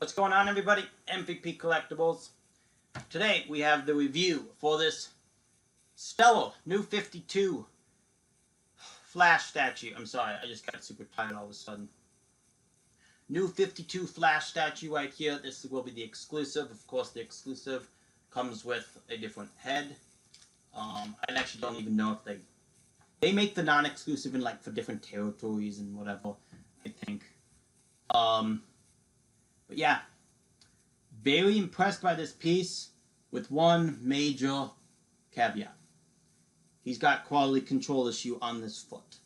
What's going on, everybody? MVP Collectables. Today we have the review for this stellar new 52 Flash statue. I'm sorry, I just got super tired all of a sudden. New 52 Flash statue right here. This will be the exclusive. Of course, the exclusive comes with a different head. I actually don't even know if they make the non-exclusive in like for different territories and whatever, I think. But yeah, very impressed by this piece with one major caveat. He's got quality control issue on this foot.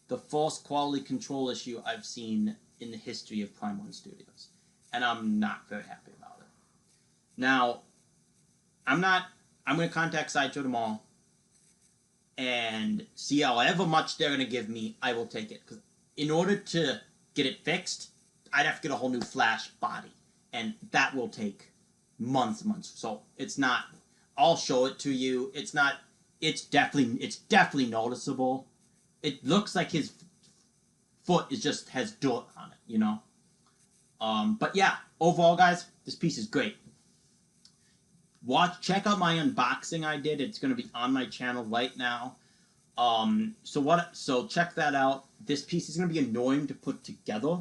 The first quality control issue I've seen in the history of Prime 1 Studios. And I'm not very happy about it. Now, I'm going to contact Sideshow tomorrow and see however much they're going to give me, I will take it. Because in order to get it fixed, I'd have to get a whole new Flash body. And that will take months. So it's not, I'll show it to you. It's definitely noticeable. It looks like his foot has dirt on it, you know? But yeah, overall, guys, this piece is great. Check out my unboxing I did. It's going to be on my channel right now. So check that out. This piece is going to be annoying to put together.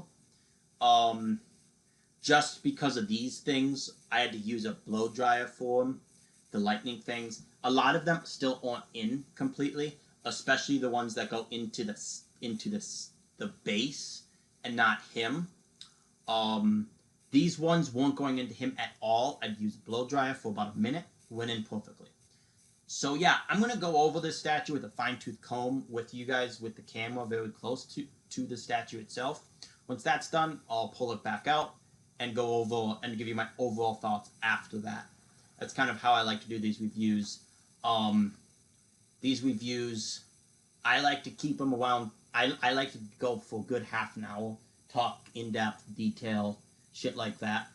Just because of these things, I had to use a blow dryer for them, the lightning things. A lot of them still aren't in completely, especially the ones that go into the base and not him. These ones weren't going into him at all. I'd used a blow dryer for about a minute, went in perfectly. So yeah, I'm gonna go over this statue with a fine-tooth comb with you guys with the camera very close to the statue itself. Once that's done, I'll pull it back out and go over and give you my overall thoughts after that. That's kind of how I like to do these reviews. These reviews, I like to keep them around. I like to go for a good half an hour, talk in-depth, detail, shit like that.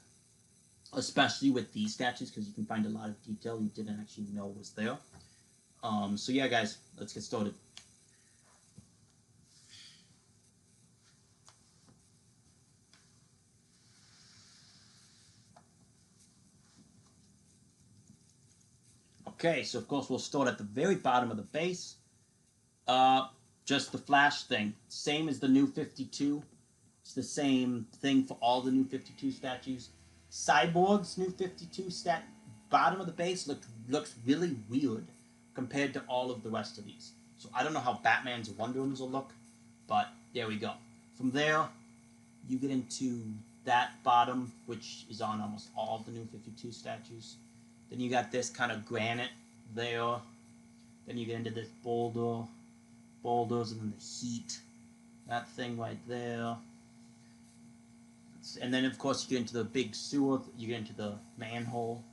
Especially with these statues, because you can find a lot of detail you didn't actually know was there. So yeah, guys, let's get started. Okay, so of course we'll start at the very bottom of the base. Just the Flash thing. Same as the new 52. It's the same thing for all the new 52 statues. Cyborg's new 52 bottom of the base looks really weird compared to all of the rest of these. So I don't know how Batman's Wonder Woman's will look, but there we go. From there, you get into that bottom, which is on almost all of the new 52 statues. Then you got this kind of granite there. Then you get into this boulders, and then the heat. That thing right there. And then, of course, you get into the big sewer. You get into the manhole.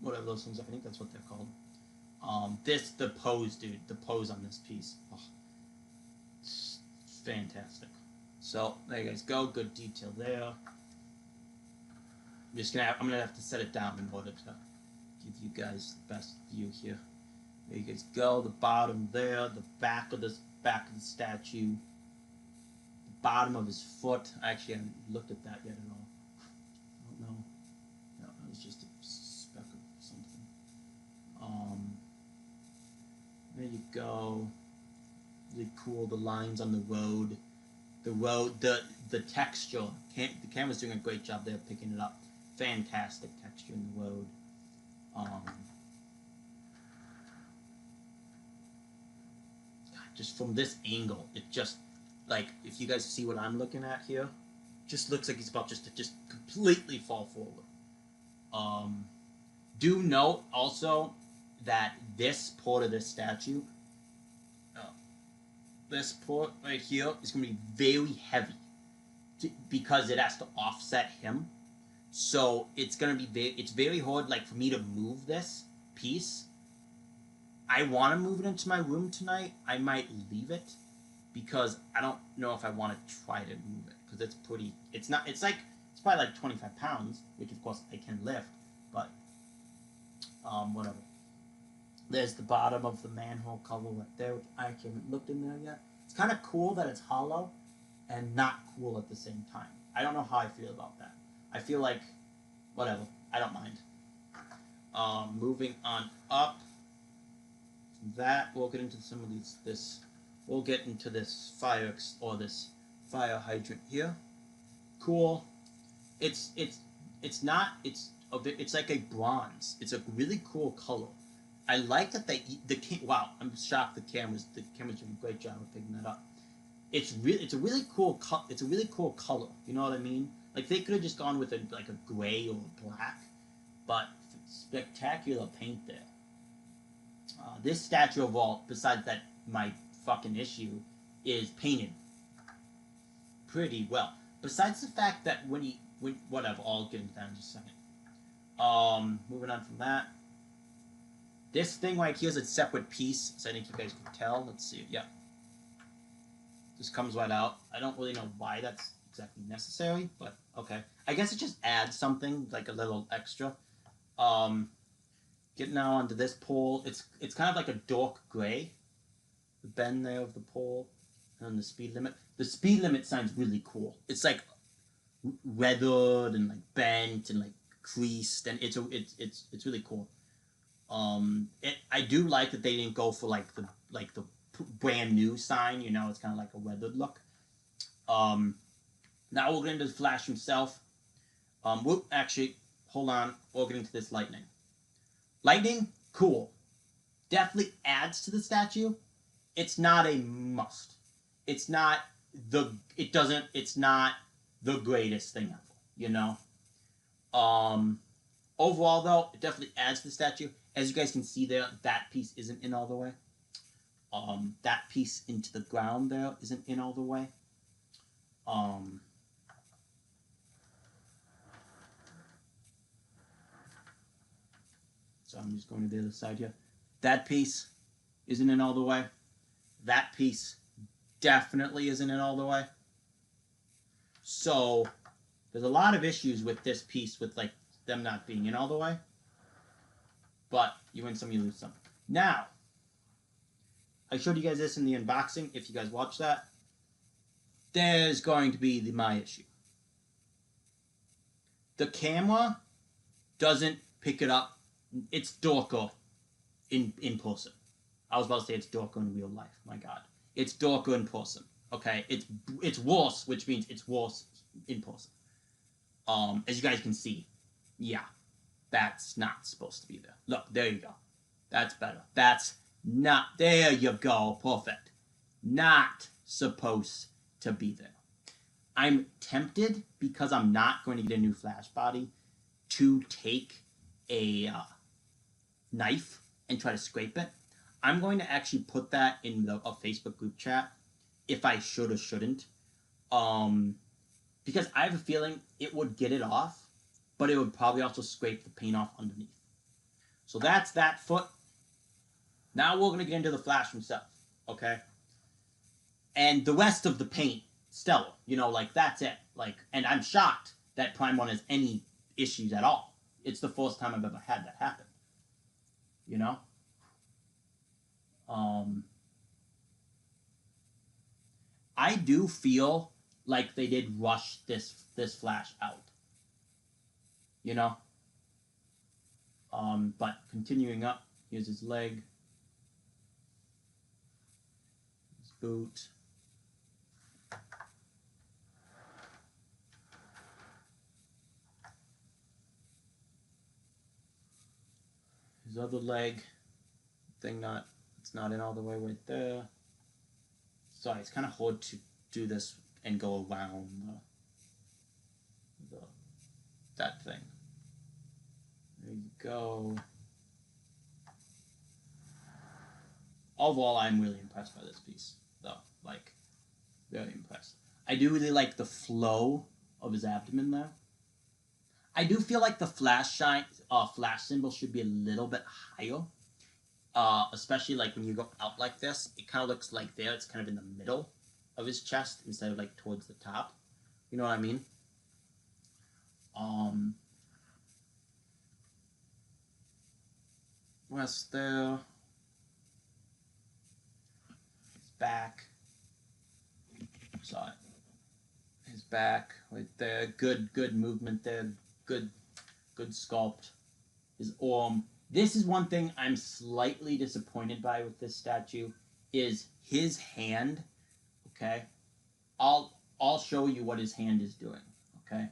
Whatever those things are. I think that's what they're called. The pose, dude. The pose on this piece. Oh, it's fantastic. So, there you guys go. Good detail there. I'm gonna have to set it down in order to give you guys the best view here. There you guys go. The bottom there. The back of the statue. The bottom of his foot. I actually haven't looked at that yet at all. I don't know. No, it was just a speck of something. There you go. Really cool. The lines on the road. The texture. The camera's doing a great job there picking it up. Fantastic texture in the road. Just from this angle, it just, like, if you guys see what I'm looking at here, just looks like he's about to just completely fall forward. Do note also that this part of this statue, this part right here is going to be very heavy because it has to offset him. So it's going to be it's very hard, like, for me to move this piece. I want to move it into my room tonight. I might leave it because I don't know if I want to try to move it because it's pretty. It's probably like 25 pounds, which of course I can lift, but whatever. There's the bottom of the manhole cover right there, which I haven't looked in there yet. It's kind of cool that it's hollow and not cool at the same time. I don't know how I feel about that. I feel like, whatever, I don't mind. Moving on up. That we'll get into some of these. We'll get into this this fire hydrant here. Cool. It's not. It's like a bronze. It's a really cool color. I like that wow. I'm shocked the cameras doing a great job of picking that up. It's a really cool color. You know what I mean? Like they could have just gone with a gray or a black, but spectacular paint there. This statue of all, besides that my fucking issue, is painted pretty well. Besides the fact that when whatever, I'll get into that in just a second. Moving on from that. This thing right here is a separate piece, so I think you guys can tell. Let's see. Yeah. Just comes right out. I don't really know why that's exactly necessary, but okay. I guess it just adds something, like a little extra. Getting now onto this pole. It's kind of like a dark gray. The bend there of the pole. And then the speed limit. The speed limit sign's really cool. It's like weathered and like bent and like creased, and it's really cool. I do like that they didn't go for like the brand new sign. You know, it's kind of like a weathered look. Now we'll get into the Flash himself. We'll actually hold on. We'll get into this lightning. Lightning, cool. Definitely adds to the statue. It's not a must. It's not the greatest thing ever, you know? Overall, though, it definitely adds to the statue. As you guys can see there, that piece isn't in all the way. That piece into the ground there isn't in all the way. So I'm just going to the other side here. That piece isn't in all the way. That piece definitely isn't in all the way. So there's a lot of issues with this piece with like them not being in all the way. But you win some, you lose some. Now, I showed you guys this in the unboxing. If you guys watch that, there's going to be my issue. The camera doesn't pick it up. It's darker in person. I was about to say it's darker in real life. My God, it's darker in person. Okay, it's worse, which means it's worse in person. As you guys can see, yeah, that's not supposed to be there. Look, there you go. That's better. That's not, there you go. Perfect. Not supposed to be there. I'm tempted, because I'm not going to get a new Flash body, to take a knife and try to scrape it. I'm going to actually put that in a Facebook group chat, if I should or shouldn't. Because I have a feeling it would get it off, but it would probably also scrape the paint off underneath. So that's that foot. Now we're going to get into the Flash himself, okay? And the rest of the paint, stellar. You know, like, that's it. Like, and I'm shocked that Prime 1 has any issues at all. It's the first time I've ever had that happen. You know? I do feel like they did rush this Flash out. You know? But continuing up, here's his leg. His boot. His other leg. It's not in all the way right there. Sorry, it's kind of hard to do this and go around that thing. There you go. Overall, I'm really impressed by this piece, though. Like, very impressed. I do really like the flow of his abdomen there. I do feel like the flash symbol should be a little bit higher. Especially like when you go out like this, it kind of looks like there. It's kind of in the middle of his chest instead of like towards the top. You know what I mean? Rest there. His back. Sorry. His back. right there. Good movement there. Good sculpt. His arm. This is one thing I'm slightly disappointed by with this statue, is his hand. Okay, I'll show you what his hand is doing. Okay,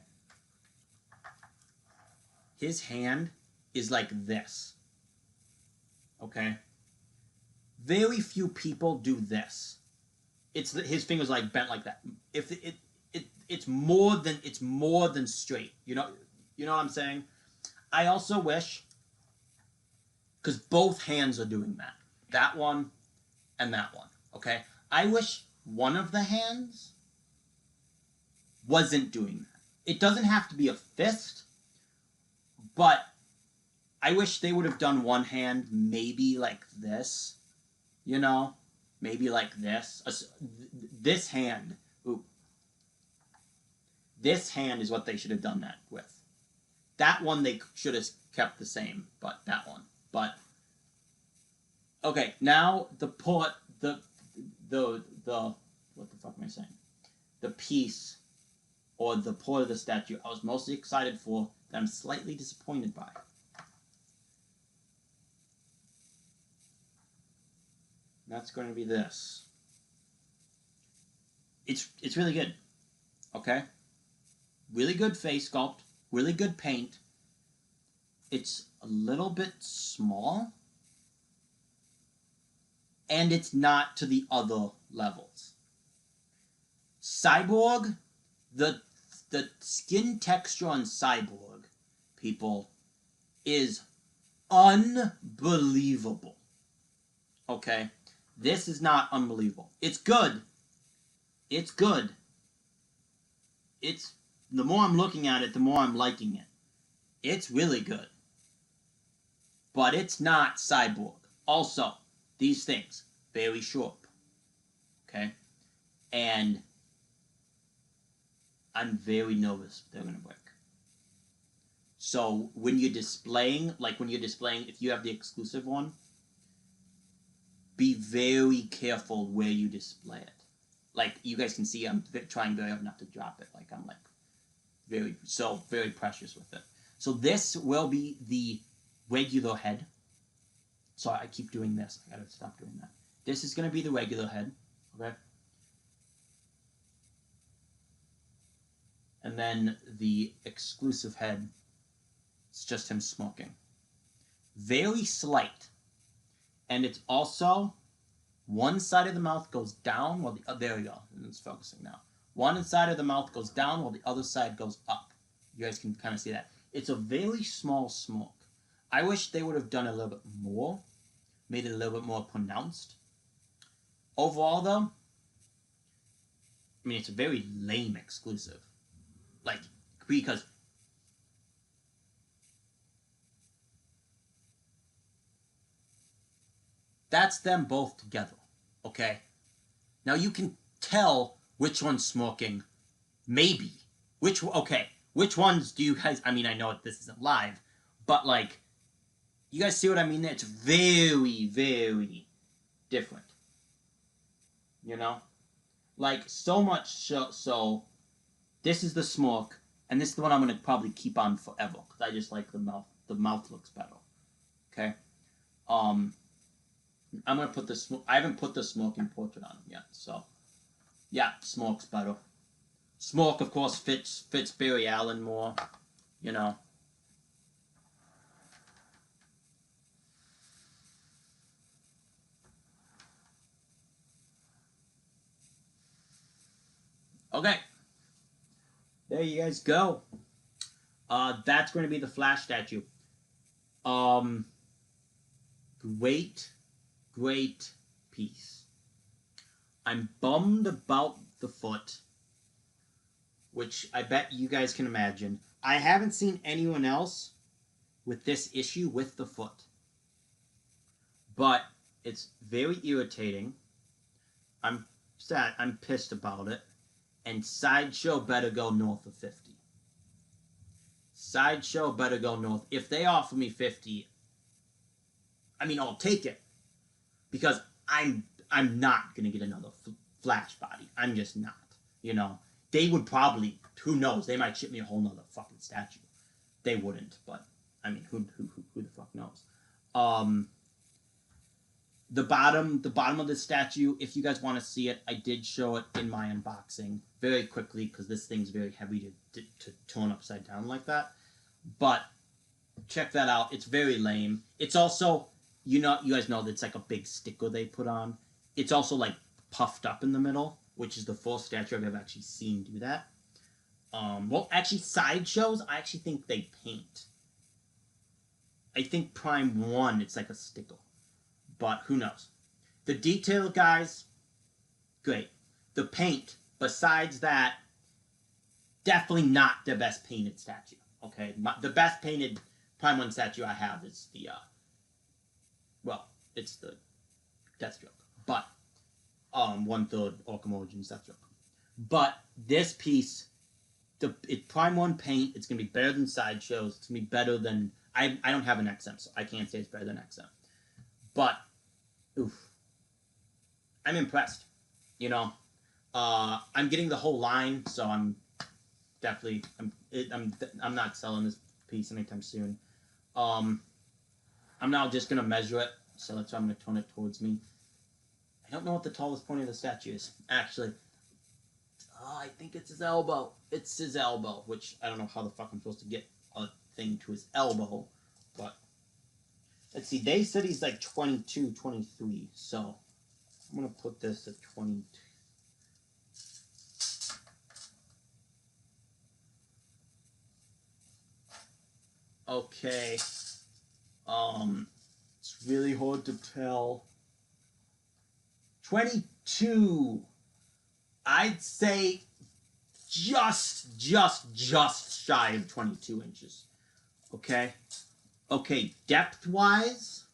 his hand is like this. Okay, very few people do this. It's his fingers like bent like that. If it's more than straight. You know what I'm saying? I also wish, because both hands are doing that. That one and that one. Okay? I wish one of the hands wasn't doing that. It doesn't have to be a fist, but I wish they would have done one hand maybe like this. You know? Maybe like this. This hand. Ooh. This hand is what they should have done that with. That one they should have kept the same, but that one. But okay, now the what the fuck am I saying? The piece or the part of the statue I was mostly excited for that I'm slightly disappointed by. That's going to be this. It's really good. Okay? Really good face sculpt, really good paint. It's a little bit small, and it's not to the other levels. Cyborg, the skin texture on Cyborg, people, is unbelievable. Okay? This is not unbelievable. It's good. It's good. It's, the more I'm looking at it, the more I'm liking it. It's really good. But it's not Cyborg. Also, these things, very sharp. Okay? And I'm very nervous they're going to break. So when you're displaying, if you have the exclusive one, be very careful where you display it. Like, you guys can see I'm trying very hard not to drop it. Like, I'm like very precious with it. So this will be the regular head. So I keep doing this. I gotta stop doing that. This is gonna be the regular head. Okay? And then the exclusive head, it's just him smoking. Very slight. And it's also, one side of the mouth goes down while the there we go. It's focusing now. One side of the mouth goes down while the other side goes up. You guys can kind of see that. It's a very small smoke. I wish they would have done a little bit more. Made it a little bit more pronounced. Overall, though, I mean, it's a very lame exclusive. Like, because that's them both together, okay? Now you can tell which one's smoking, maybe. Which ones do you guys, I mean, I know this isn't live, but like, you guys see what I mean? It's very, very different. You know? Like, so much so, this is the smoke, and this is the one I'm going to probably keep on forever, because I just like the mouth. The mouth looks better. Okay? I'm going to put this, I haven't put the smoking portrait on him yet, so, yeah, smoke's better. Smoke, of course, fits Barry Allen more, you know. Okay. There you guys go. That's going to be the Flash statue. Great piece. I'm bummed about the foot, which I bet you guys can imagine. I haven't seen anyone else with this issue with the foot. But it's very irritating. I'm sad. I'm pissed about it. And Sideshow better go north of 50. Sideshow better go north. If they offer me 50, I mean, I'll take it. Because I'm not going to get another Flash body. I'm just not. You know? they would probably, who knows, they might ship me a whole nother fucking statue. They wouldn't, but I mean, who the fuck knows? The bottom of the statue, if you guys want to see it, I did show it in my unboxing very quickly because this thing's very heavy to turn upside down like that. But check that out. It's very lame. It's also, you guys know that's like a big sticker they put on. It's also like puffed up in the middle, which is the first statue I've ever actually seen do that. Well, actually, Sideshows, I actually think they paint. I think Prime 1, it's like a sticker. But who knows? The detail, guys, great. The paint, besides that, definitely not the best painted statue. Okay, the best painted Prime 1 statue I have is the, well, it's the Deathstroke. But, 1/3 Orcam Origins Deathstroke. But this piece, it's Prime 1 paint. It's going to be better than Sideshows. It's going to be better than, I don't have an XM, so I can't say it's better than XM. But, oof, I'm impressed. You know, I'm getting the whole line, so I'm definitely, I'm not selling this piece anytime soon. I'm now just gonna measure it, so that's why I'm gonna turn it towards me. I don't know what the tallest point of the statue is, actually. I think it's his elbow. It's his elbow, which I don't know how the fuck I'm supposed to get a thing to his elbow, but let's see. They said he's like 22, 23, so I'm gonna put this at 22. Okay. It's really hard to tell. 22. I'd say just shy of 22 inches. Okay? Okay, depth-wise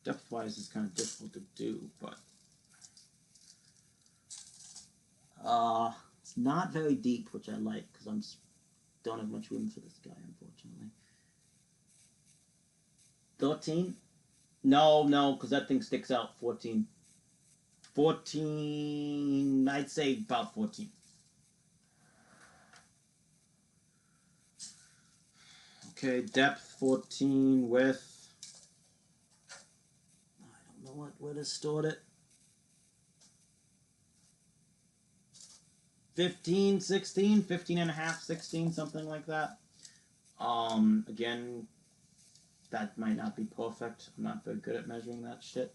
is kind of difficult to do, but it's not very deep, which I like, because I don't have much room for this guy, unfortunately. 13? No, because that thing sticks out. 14. 14, I'd say about 14. Okay, depth 14, width, I don't know where to stored it. 15, 16, 15 and a half, 16, something like that. Again, that might not be perfect. I'm not very good at measuring that shit,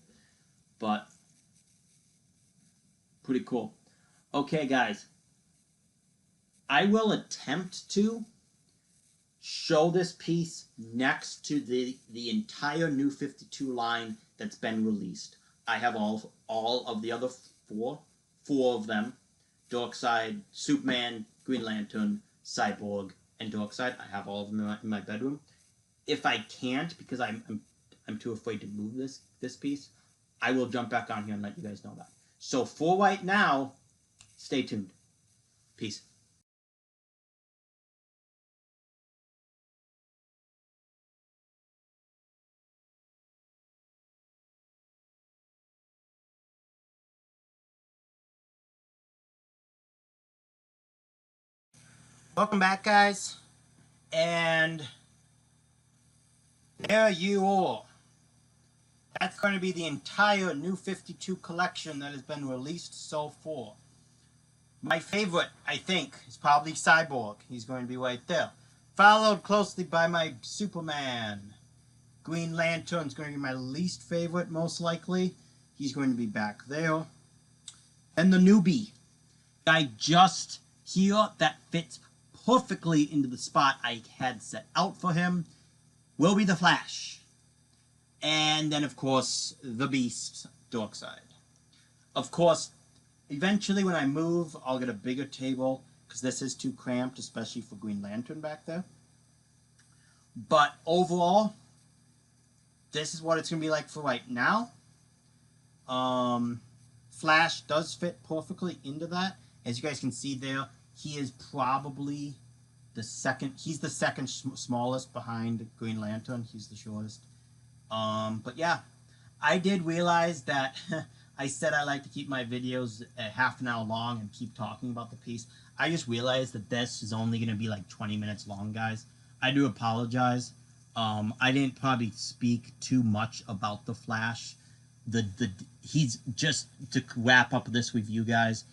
but pretty cool. Okay, guys, I will attempt to show this piece next to the entire new 52 line that's been released. I have all of the other four of them: Darkseid, Superman, Green Lantern, Cyborg, and Darkseid. I have all of them in my bedroom. If I can't, because I'm too afraid to move this piece, I will jump back on here and let you guys know that. So for right now, stay tuned. Peace. Welcome back, guys, and there you are. That's going to be the entire new 52 collection that has been released so far. My favorite, I think, is probably Cyborg. He's going to be right there, followed closely by my Superman. Green Lantern's going to be my least favorite, most likely. He's going to be back there. And the newbie, guy just here that fits perfectly into the spot I had set out for him, will be the Flash. And then, of course, the Beast, Darkseid. Of course, eventually when I move, I'll get a bigger table, because this is too cramped, especially for Green Lantern back there. But overall, this is what it's going to be like for right now. Flash does fit perfectly into that. As you guys can see there, he is probably he's the second smallest behind Green Lantern. He's the shortest. But yeah, I did realize that I said I like to keep my videos a half an hour long and keep talking about the piece. I just realized that this is only going to be like 20 minutes long, guys. I do apologize. I didn't probably speak too much about the Flash. He's just to wrap up this with you guys.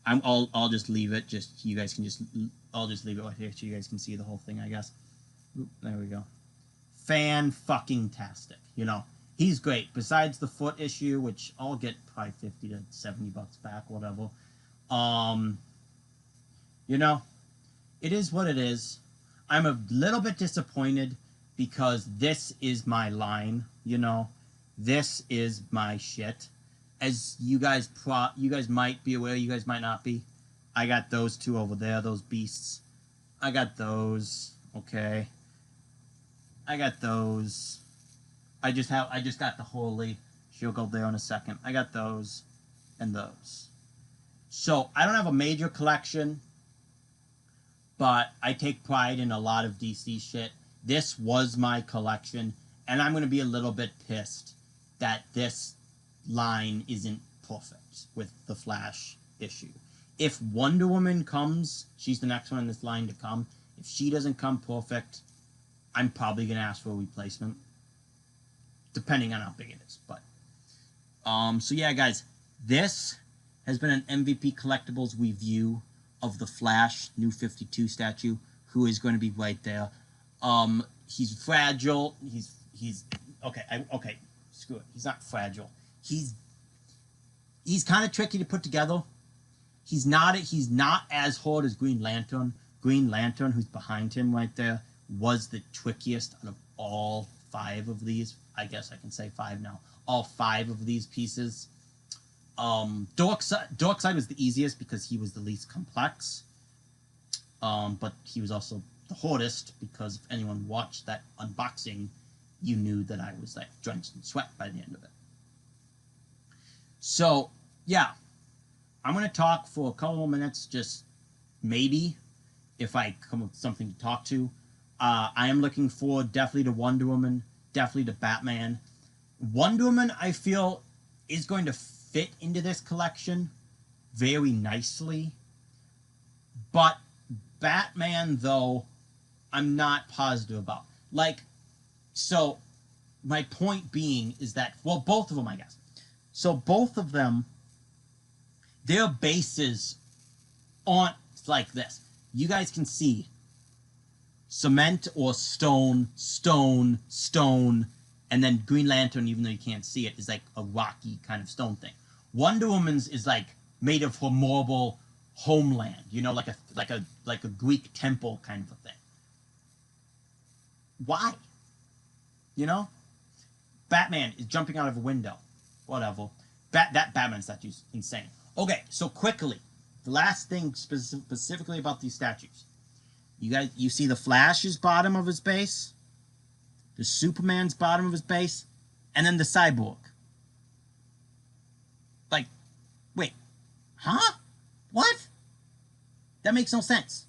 I'll just leave it. Just you guys can just I'll just leave it right here so you guys can see the whole thing. I guess. Oop, there we go. Fan-fucking-tastic. You know, he's great. Besides the foot issue, which I'll get probably 50 to 70 bucks back, whatever. You know, it is what it is. I'm a little bit disappointed because this is my line, you know. This is my shit. As you guys might be aware, you guys might not be. I got those two over there, those beasts. I got those, okay. I got those. I just got the Holy. She'll go there in a second. I got those and those. So I don't have a major collection, but I take pride in a lot of DC shit. This was my collection, and I'm going to be a little bit pissed that this line isn't perfect with the Flash issue. If Wonder Woman comes, she's the next one in this line to come. If she doesn't come perfect, I'm probably going to ask for a replacement, depending on how big it is. But so yeah, guys, this has been an MVP Collectables review of the Flash New 52 statue, who is going to be right there. He's fragile. He's okay. Screw it. He's not fragile. He's kind of tricky to put together. He's not as hard as Green Lantern. Green Lantern, who's behind him right there, was the trickiest out of all 5 of these. I guess I can say 5 now. All 5 of these pieces. Darkseid was the easiest because he was the least complex. But he was also the hardest because if anyone watched that unboxing, you knew that I was like drenched in sweat by the end of it. So, yeah. I'm going to talk for a couple more minutes, just maybe, if I come up with something to talk to. I am looking forward definitely to Wonder Woman, definitely to Batman. Wonder Woman, I feel, is going to fit into this collection very nicely. But Batman, though, I'm not positive about. Like, so, my point being is that, well, both of them, I guess. So, both of them, their bases aren't like this. You guys can see cement or stone, stone, stone, and then Green Lantern, even though you can't see it, is like a rocky kind of stone thing. Wonder Woman's is like made of her marble homeland, you know, like a Greek temple kind of a thing. Why? You know? Batman is jumping out of a window. Whatever. That Batman statue's insane. Okay, so quickly, the last thing specifically about these statues. You see the Flash's bottom of his base, the Superman's bottom of his base, and then the Cyborg. Like, wait, huh? What? That makes no sense.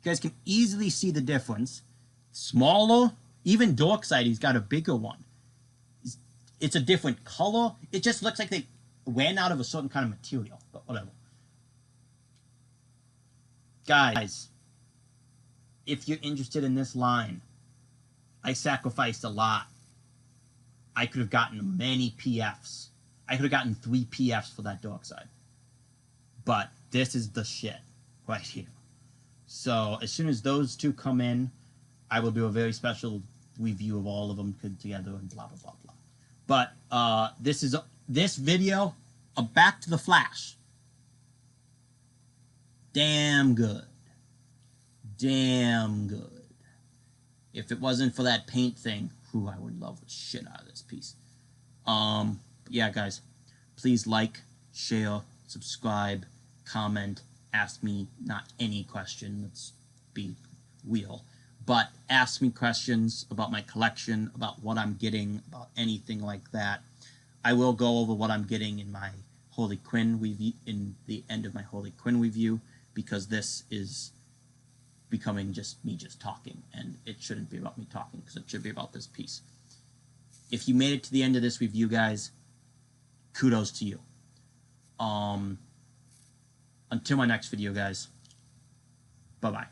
You guys can easily see the difference. Smaller, even Darkseid, he's got a bigger one. It's a different color. It just looks like they ran out of a certain kind of material, but whatever. Guys, if you're interested in this line, I sacrificed a lot. I could have gotten many PFs. I could have gotten 3 PFs for that Darkseid. But this is the shit right here. So as soon as those 2 come in, I will do a very special review of all of them together and blah, blah, blah, blah. But this video, back to the Flash. Damn good. Damn good. If it wasn't for that paint thing, I would love the shit out of this piece. Yeah, guys, please like, share, subscribe, comment, ask me not any question, let's be real, but ask me questions about my collection, about what I'm getting, about anything like that. I will go over what I'm getting in my Harley Quinn review, in the end of my Harley Quinn review, because this is becoming just me just talking, and it shouldn't be about me talking, because it should be about this piece. If you made it to the end of this review, guys, kudos to you. Until my next video, guys. Bye-bye.